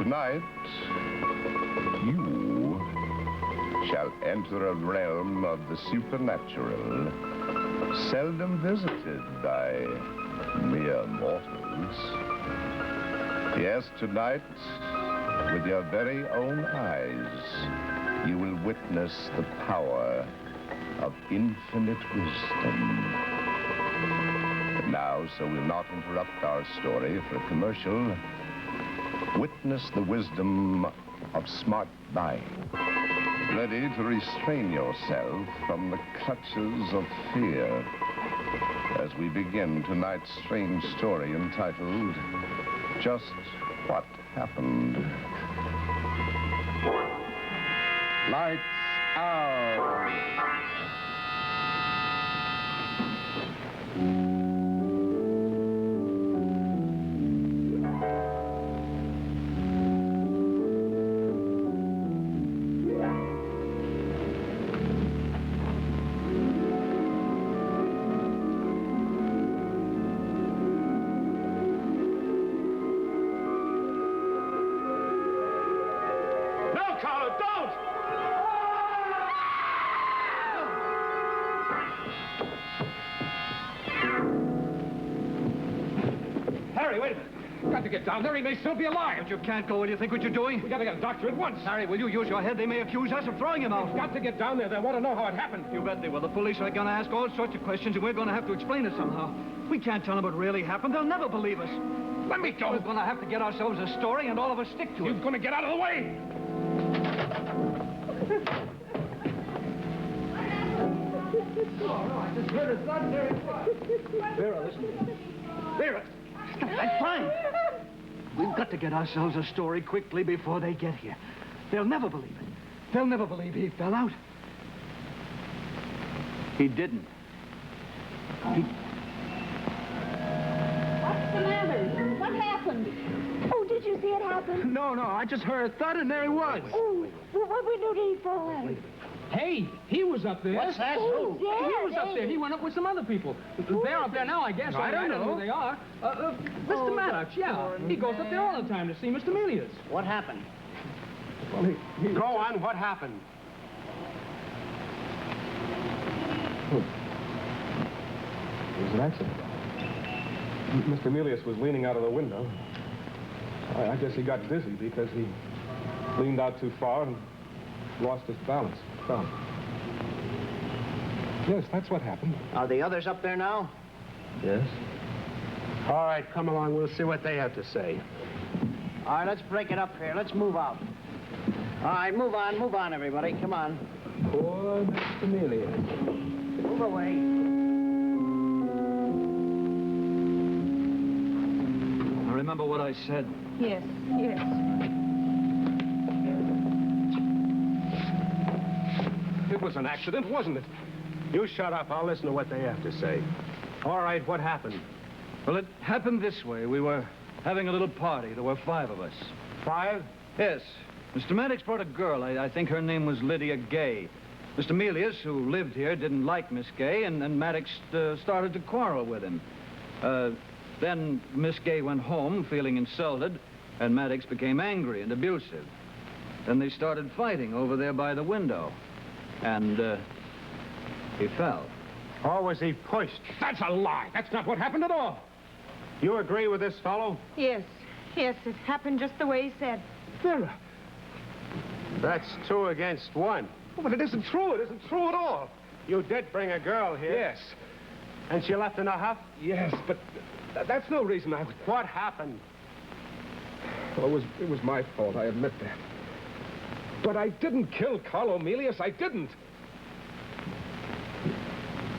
Tonight, you shall enter a realm of the supernatural, seldom visited by mere mortals. Yes, tonight, with your very own eyes, you will witness the power of infinite wisdom. But now, so we'll not interrupt our story for a commercial, witness the wisdom of smart buying. Ready to restrain yourself from the clutches of fear as we begin tonight's strange story entitled, Just What Happened. Lights out. Get down there, he may still be alive. But you can't go. What do you think what you're doing? We gotta get a doctor at once. Harry, will you use your head? They may accuse us of throwing him out. We've got to get down there. They want to know how it happened. You bet they will. The police are gonna ask all sorts of questions, and we're gonna have to explain it somehow. We can't tell them what really happened. They'll never believe us. Let me go. We're gonna have to get ourselves a story, and all of us stick to it. You're gonna get out of the way. Oh, no, I just heard a thud there. Vera, listen to me. Vera! That's fine. We've got to get ourselves a story quickly before they get here. They'll never believe it. They'll never believe he fell out. He didn't. What's the matter? What happened? Oh, did you see it happen? No, I just heard a thud and there he was. Oh, well, what window did he fall out? Hey, he was up there. What's that? Oh, He was up there. He went up with some other people. They're up there now, I guess. I don't know who they are. Mr. Maddox, yeah. He goes up there all the time to see Mr. Melius. What happened? Well, Go on, what happened? It was an accident. Mr. Melius was leaning out of the window. I guess he got dizzy because he leaned out too far and lost his balance. Fell. Yes, that's what happened. Are the others up there now? Yes. All right, come along. We'll see what they have to say. All right, let's break it up here. Let's move out. All right, move on, everybody. Come on. Poor Mr. Melius. Move away. Now remember what I said. Yes. It was an accident, wasn't it? You shut up. I'll listen to what they have to say. All right, what happened? Well, it happened this way. We were having a little party. There were 5 of us. 5? Yes. Mr. Maddox brought a girl. I think her name was Lydia Gay. Mr. Melius, who lived here, didn't like Miss Gay, and Maddox started to quarrel with him. Then Miss Gay went home feeling insulted, and Maddox became angry and abusive. Then they started fighting over there by the window, and he fell. Or was he pushed? That's a lie. That's not what happened at all. You agree with this fellow? Yes, it happened just the way he said. Vera. That's 2 against 1. Oh, but it isn't true. It isn't true at all. You did bring a girl here. Yes. And she left in a huff? Yes, but that's no reason I would... What happened? Well, it was my fault. I admit that. But I didn't kill Carlo Melius. I didn't.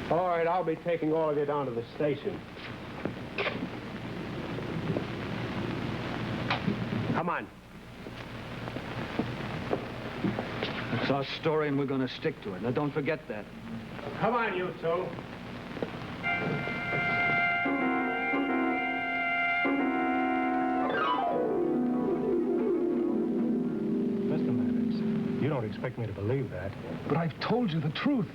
All right, I'll be taking all of you down to the station. Come on. It's our story, and we're going to stick to it. Now, don't forget that. Come on, you 2. Mr. Maddox, you don't expect me to believe that. But I've told you the truth.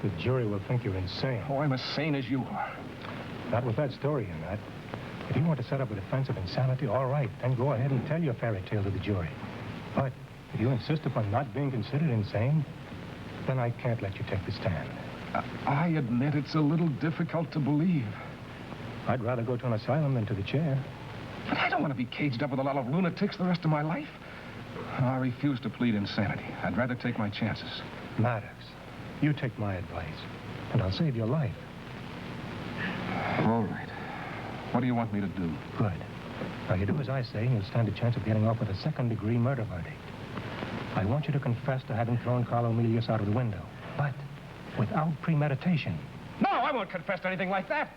The jury will think you're insane. Oh, I'm as sane as you are. Not with that story in that. If you want to set up a defense of insanity, all right, then go ahead and tell your fairy tale to the jury. But if you insist upon not being considered insane, then I can't let you take the stand. I admit it's a little difficult to believe. I'd rather go to an asylum than to the chair. But I don't want to be caged up with a lot of lunatics the rest of my life. I refuse to plead insanity. I'd rather take my chances. Maddox, you take my advice, and I'll save your life. All right. What do you want me to do? Good. Now, you do as I say, and you'll stand a chance of getting off with a second-degree murder verdict. I want you to confess to having thrown Carlo Melius out of the window, but without premeditation. No, I won't confess to anything like that.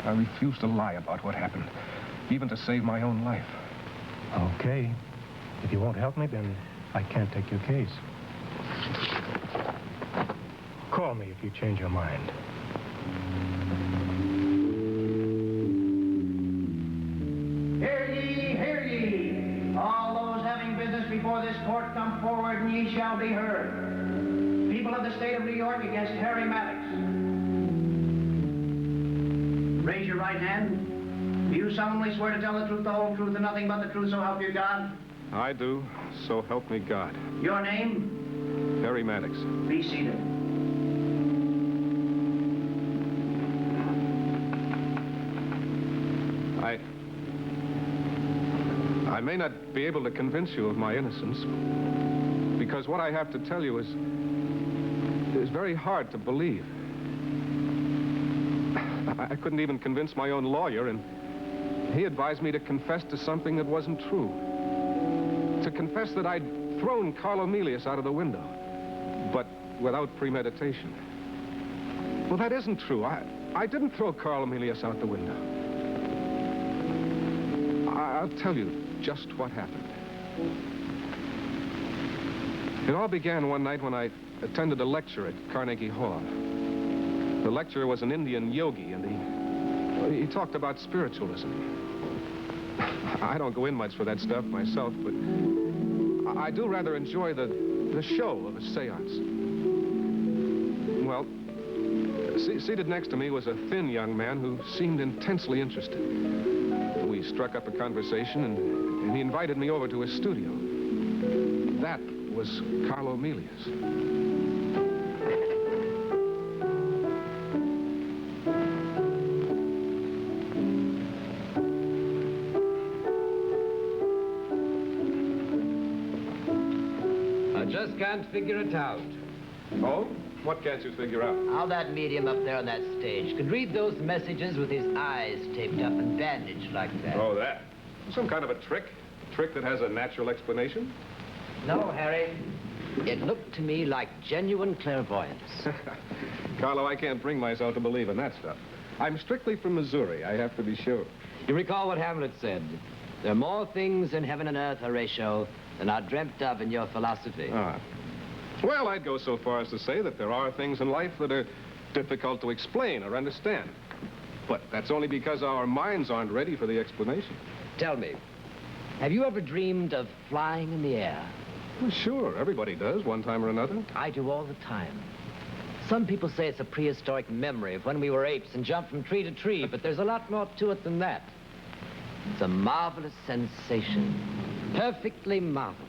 I refuse to lie about what happened, even to save my own life. Okay. If you won't help me, then I can't take your case. Call me if you change your mind. Hear ye, hear ye. All those having business before this court come forward, and ye shall be heard. People of the state of New York against Harry Maddox. Raise your right hand. Do you solemnly swear to tell the truth, the whole truth, and nothing but the truth, so help you God? I do, so help me God. Your name? Harry Maddox. Be seated. I may not be able to convince you of my innocence, because what I have to tell you is very hard to believe. I couldn't even convince my own lawyer, and he advised me to confess to something that wasn't true. To confess that I'd thrown Carlo Melius out of the window, but without premeditation. Well, that isn't true. I didn't throw Carlo Melius out the window. I'll tell you just what happened. It all began one night when I attended a lecture at Carnegie Hall. The lecturer was an Indian yogi, and he talked about spiritualism. I don't go in much for that stuff myself, but I do rather enjoy the show of a seance. Well, seated next to me was a thin young man who seemed intensely interested. We struck up a conversation, and he invited me over to his studio. That was Carlo Melius. I just can't figure it out. Oh? What can't you figure out? How that medium up there on that stage could read those messages with his eyes taped up and bandaged like that. Oh, that. Some kind of a trick? A trick that has a natural explanation? No, Harry. It looked to me like genuine clairvoyance. Carlo, I can't bring myself to believe in that stuff. I'm strictly from Missouri, I have to be sure. You recall what Hamlet said? There are more things in heaven and earth, Horatio, than are dreamt of in your philosophy. Ah. Well, I'd go so far as to say that there are things in life that are difficult to explain or understand. But that's only because our minds aren't ready for the explanation. Tell me, have you ever dreamed of flying in the air? Well, sure, everybody does, one time or another. I do all the time. Some people say it's a prehistoric memory of when we were apes and jumped from tree to tree, but there's a lot more to it than that. It's a marvelous sensation. Perfectly marvelous.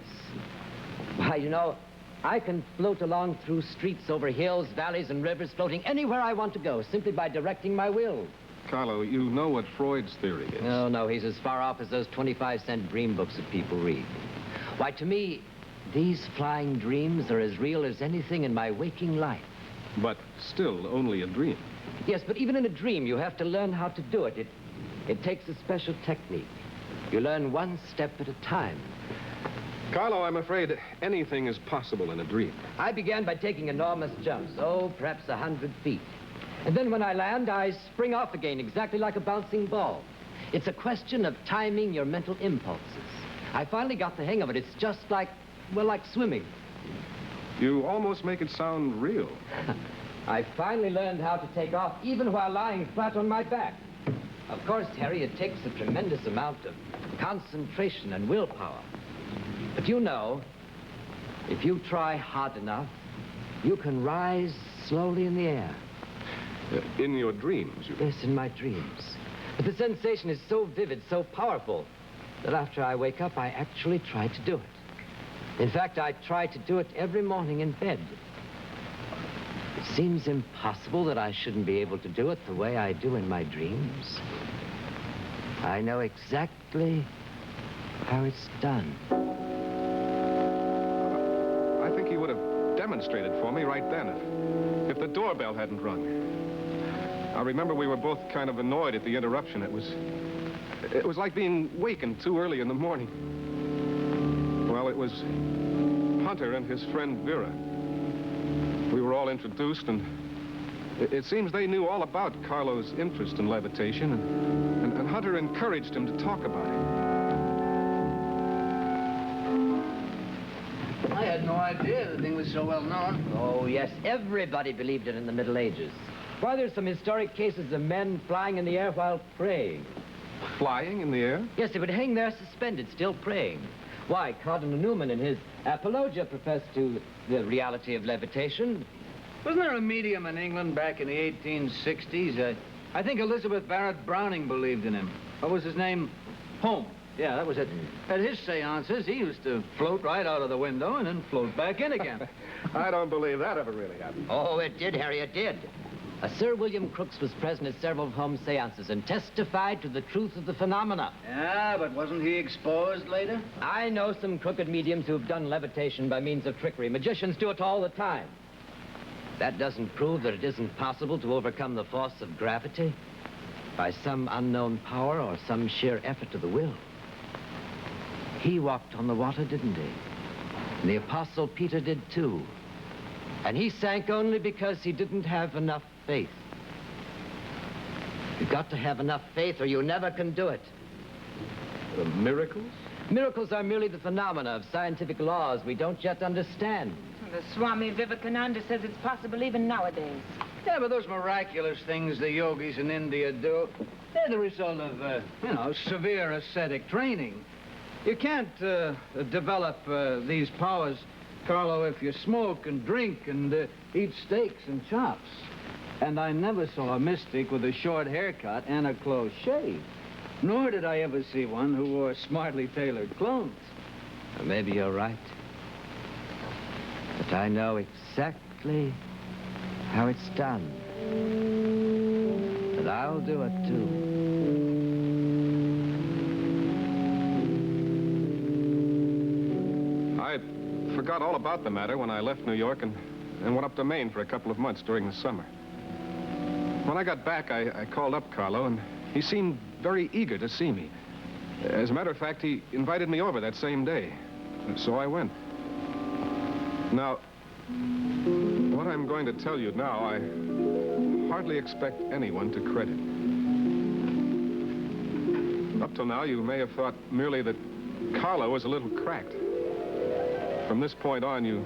Why, you know, I can float along through streets, over hills, valleys, and rivers, floating anywhere I want to go, simply by directing my will. Carlo, you know what Freud's theory is. No, he's as far off as those 25-cent dream books that people read. Why, to me, these flying dreams are as real as anything in my waking life. But still only a dream. Yes, but even in a dream, you have to learn how to do it. It takes a special technique. You learn one step at a time. Carlo, I'm afraid anything is possible in a dream. I began by taking enormous jumps, perhaps 100 feet. And then when I land, I spring off again, exactly like a bouncing ball. It's a question of timing your mental impulses. I finally got the hang of it. It's just like, well, like swimming. You almost make it sound real. I finally learned how to take off even while lying flat on my back. Of course, Harry, it takes a tremendous amount of concentration and willpower. But you know, if you try hard enough, you can rise slowly in the air. In your dreams, you... Yes, in my dreams. But the sensation is so vivid, so powerful, that after I wake up, I actually try to do it. In fact, I try to do it every morning in bed. It seems impossible that I shouldn't be able to do it the way I do in my dreams. I know exactly how it's done. I think he would have demonstrated for me right then if the doorbell hadn't rung. I remember we were both kind of annoyed at the interruption. It was like being wakened too early in the morning. Well, it was Hunter and his friend Vera. We were all introduced, and it seems they knew all about Carlo's interest in levitation, and Hunter encouraged him to talk about it. I had no idea the thing was so well known. Oh, yes, everybody believed it in the Middle Ages. Why, there's some historic cases of men flying in the air while praying. Flying in the air? Yes, they would hang there suspended, still praying. Why, Cardinal Newman in his Apologia professed to the reality of levitation. Wasn't there a medium in England back in the 1860s? I think Elizabeth Barrett Browning believed in him. What was his name? Holmes. Yeah, that was it. At his seances, he used to float right out of the window and then float back in again. I don't believe that ever really happened. Oh, it did, Harry, it did. Sir William Crooks was present at several Holmes seances and testified to the truth of the phenomena. Yeah, but wasn't he exposed later? I know some crooked mediums who've done levitation by means of trickery. Magicians do it all the time. That doesn't prove that it isn't possible to overcome the force of gravity by some unknown power or some sheer effort of the will. He walked on the water, didn't he? And the Apostle Peter did too. And he sank only because he didn't have enough faith. You've got to have enough faith or you never can do it. Miracles? Miracles are merely the phenomena of scientific laws we don't yet understand. The Swami Vivekananda says it's possible even nowadays. Yeah, but those miraculous things the yogis in India do, they're the result of, severe ascetic training. You can't develop these powers, Carlo, if you smoke and drink and eat steaks and chops. And I never saw a mystic with a short haircut and a close shave. Nor did I ever see one who wore smartly tailored clothes. Well, maybe you're right. But I know exactly how it's done. And I'll do it, too. I forgot all about the matter when I left New York and went up to Maine for a couple of months during the summer. When I got back, I called up Carlo, and he seemed very eager to see me. As a matter of fact, he invited me over that same day. So I went. Now, what I'm going to tell you now, I hardly expect anyone to credit. Up till now, you may have thought merely that Carlo was a little cracked. From this point on, you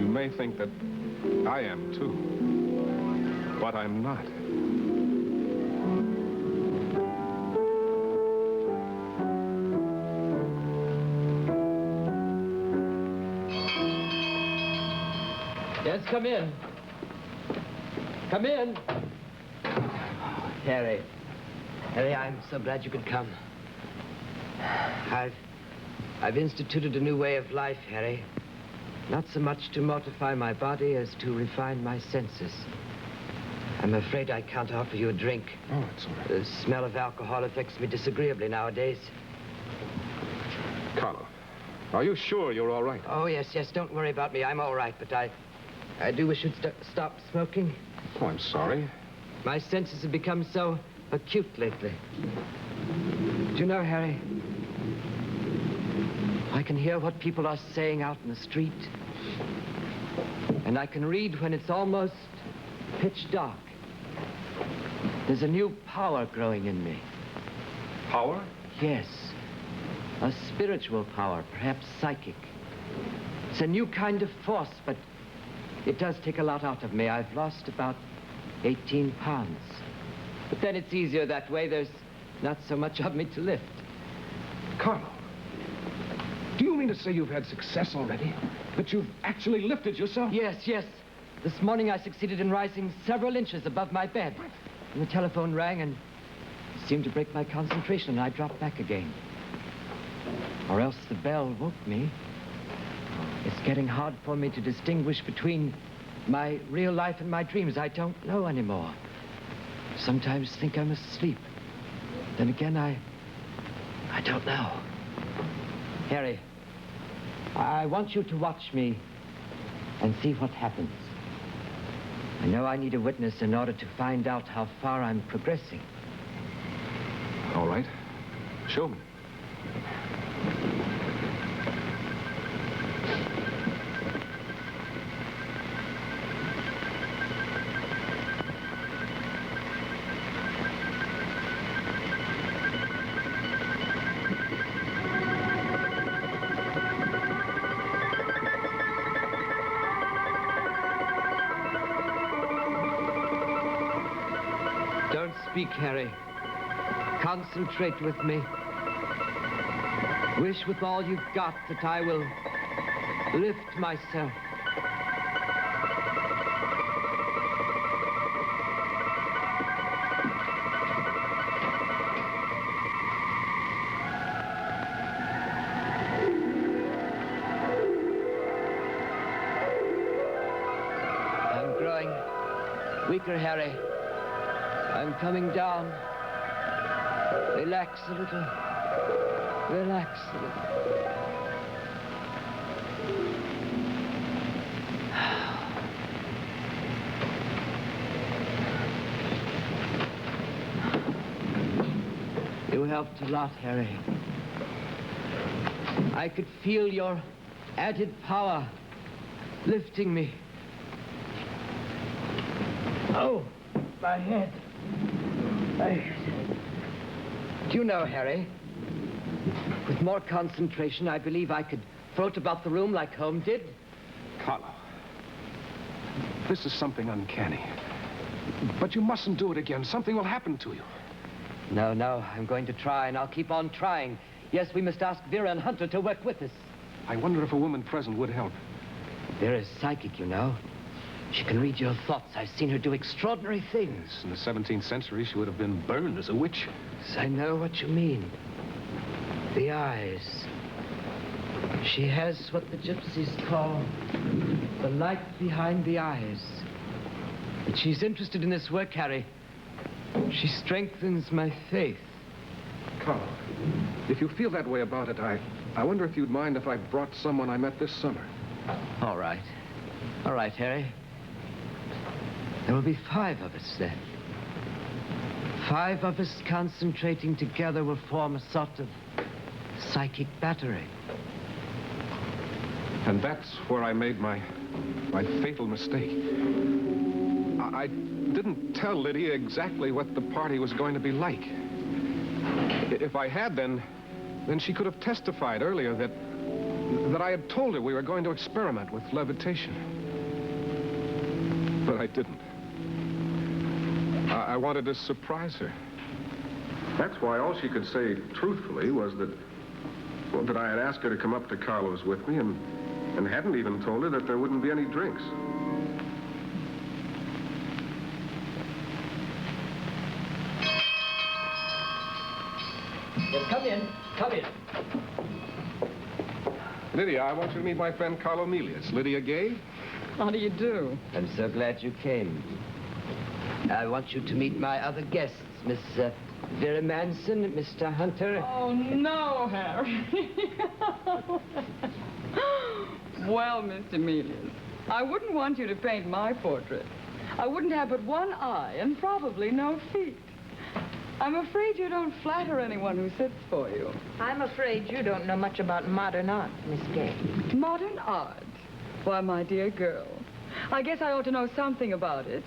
may think that I am, too. But I'm not. Yes, come in. Come in. Harry. Harry, I'm so glad you could come. I've instituted a new way of life, Harry. Not so much to mortify my body as to refine my senses. I'm afraid I can't offer you a drink. Oh, it's all right. The smell of alcohol affects me disagreeably nowadays. Carlo, are you sure you're all right? Oh, yes, don't worry about me. I'm all right, but I do wish you'd stop smoking. Oh, I'm sorry. My senses have become so acute lately. Do you know, Harry, I can hear what people are saying out in the street. And I can read when it's almost pitch dark. There's a new power growing in me. Power? Yes. A spiritual power, perhaps psychic. It's a new kind of force, but it does take a lot out of me. I've lost about 18 pounds. But then it's easier that way. There's not so much of me to lift. Carlo, do you mean to say you've had success already? That you've actually lifted yourself? Yes. This morning I succeeded in rising several inches above my bed. And the telephone rang, and seemed to break my concentration, and I dropped back again. Or else the bell woke me. It's getting hard for me to distinguish between my real life and my dreams. I don't know anymore. Sometimes think I'm asleep. Then again, I don't know. Harry, I want you to watch me and see what happens. I know I need a witness in order to find out how far I'm progressing. All right. Show me. Don't speak, Harry. Concentrate with me. Wish with all you've got that I will lift myself. I'm growing weaker, Harry. I'm coming down. Relax a little. Relax a little. You helped a lot, Harry. I could feel your added power lifting me. Oh, my head. Do you know, Harry, with more concentration, I believe I could float about the room like Holmes did. Carlo, this is something uncanny. But you mustn't do it again. Something will happen to you. No, I'm going to try, and I'll keep on trying. Yes, we must ask Vera and Hunter to work with us. I wonder if a woman present would help. Vera's psychic, you know. She can read your thoughts. I've seen her do extraordinary things. In the 17th century, she would have been burned as a witch. Yes, I know what you mean. The eyes. She has what the gypsies call the light behind the eyes. But she's interested in this work, Harry. She strengthens my faith. Carlo, if you feel that way about it, I wonder if you'd mind if I brought someone I met this summer. All right. All right, Harry. There will be 5 of us then. 5 of us concentrating together will form a sort of psychic battery. And that's where I made my fatal mistake. I didn't tell Lydia exactly what the party was going to be like. If I had, then she could have testified earlier that I had told her we were going to experiment with levitation. But I didn't. I wanted to surprise her. That's why all she could say truthfully was that I had asked her to come up to Carlo's with me and hadn't even told her that there wouldn't be any drinks. Yes, come in. Come in. Lydia, I want you to meet my friend Carlo Melius. Lydia Gay? How do you do? I'm so glad you came. I want you to meet my other guests, Miss Vera Manson, Mr. Hunter. Oh, no, Harry. Well, Mr. Melius, I wouldn't want you to paint my portrait. I wouldn't have but one eye and probably no feet. I'm afraid you don't flatter anyone who sits for you. I'm afraid you don't know much about modern art, Miss Gay. Modern art? Why, my dear girl, I guess I ought to know something about it.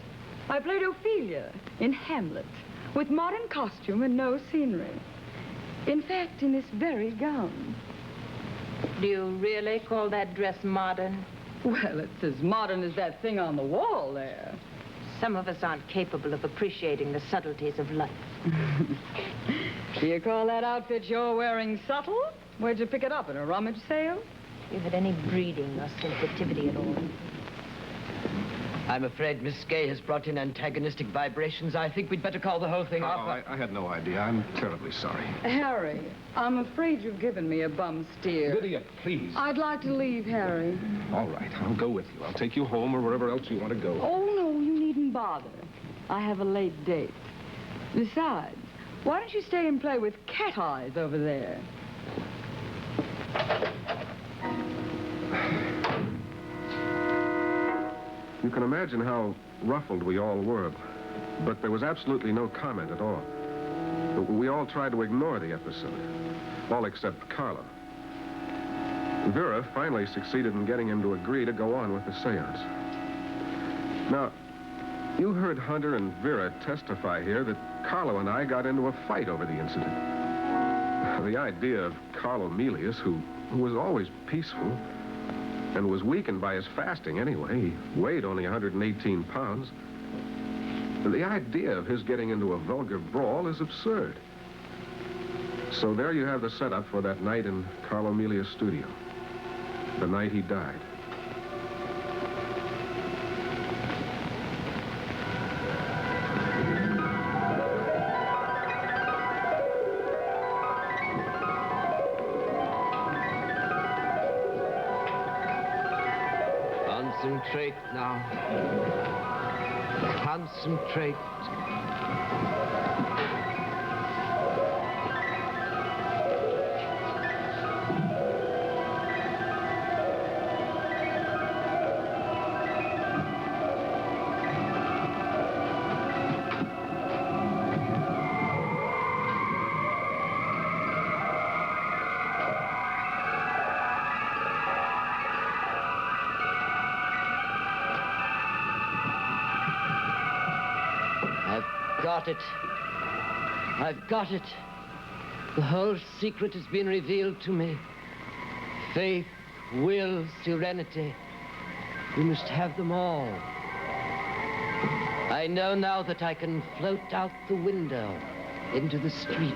I played Ophelia in Hamlet, with modern costume and no scenery. In fact, in this very gown. Do you really call that dress modern? Well, it's as modern as that thing on the wall there. Some of us aren't capable of appreciating the subtleties of life. Do you call that outfit you're wearing subtle? Where'd you pick it up, in a rummage sale? You had any breeding or sensitivity at all? I'm afraid Miss Gay has brought in antagonistic vibrations. I think we'd better call the whole thing off. I had no idea. I'm terribly sorry. Harry, I'm afraid you've given me a bum steer. Lydia, please. I'd like to leave, Harry. All right, I'll go with you. I'll take you home or wherever else you want to go. Oh, no, you needn't bother. I have a late date. Besides, why don't you stay and play with Cat Eyes over there? You can imagine how ruffled we all were, but there was absolutely no comment at all. We all tried to ignore the episode, all except Carlo. Vera finally succeeded in getting him to agree to go on with the seance. Now, you heard Hunter and Vera testify here that Carlo and I got into a fight over the incident. The idea of Carlo Melius, who was always peaceful, and was weakened by his fasting anyway. He weighed only 118 pounds. The idea of his getting into a vulgar brawl is absurd. So there you have the setup for that night in Carlo Melius' studio. The night he died. Concentrate now. Concentrate. I've got it. The whole secret has been revealed to me. Faith, will, serenity. We must have them all. I know now that I can float out the window into the street.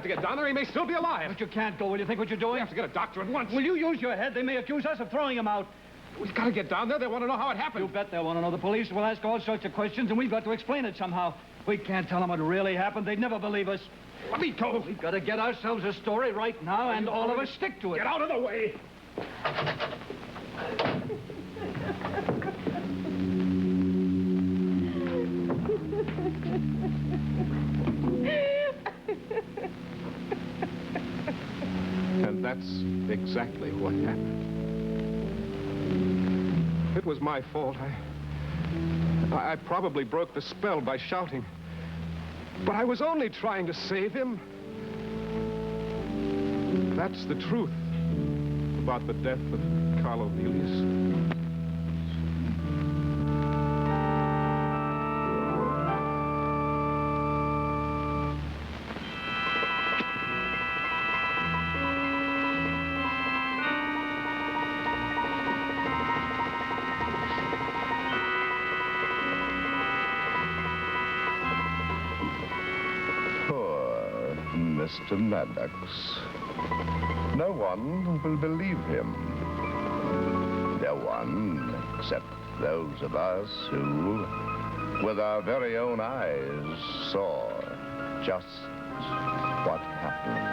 To get down there, he may still be alive. But you can't go. Will you think what you're doing? We have to get a doctor at once. Will you use your head? They may accuse us of throwing him out. We've got to get down there. They want to know how it happened. You bet they'll want to know. The police will ask all sorts of questions, and we've got to explain it somehow. We can't tell them what really happened. They'd never believe us. Let me go. We've got to get ourselves a story right now, and all of us stick to it. Get out of the way. And that's exactly what happened. It was my fault. I probably broke the spell by shouting. But I was only trying to save him. That's the truth about the death of Carlo Melius. Mr. Maddox. No one will believe him. No one except those of us who, with our very own eyes, saw just what happened.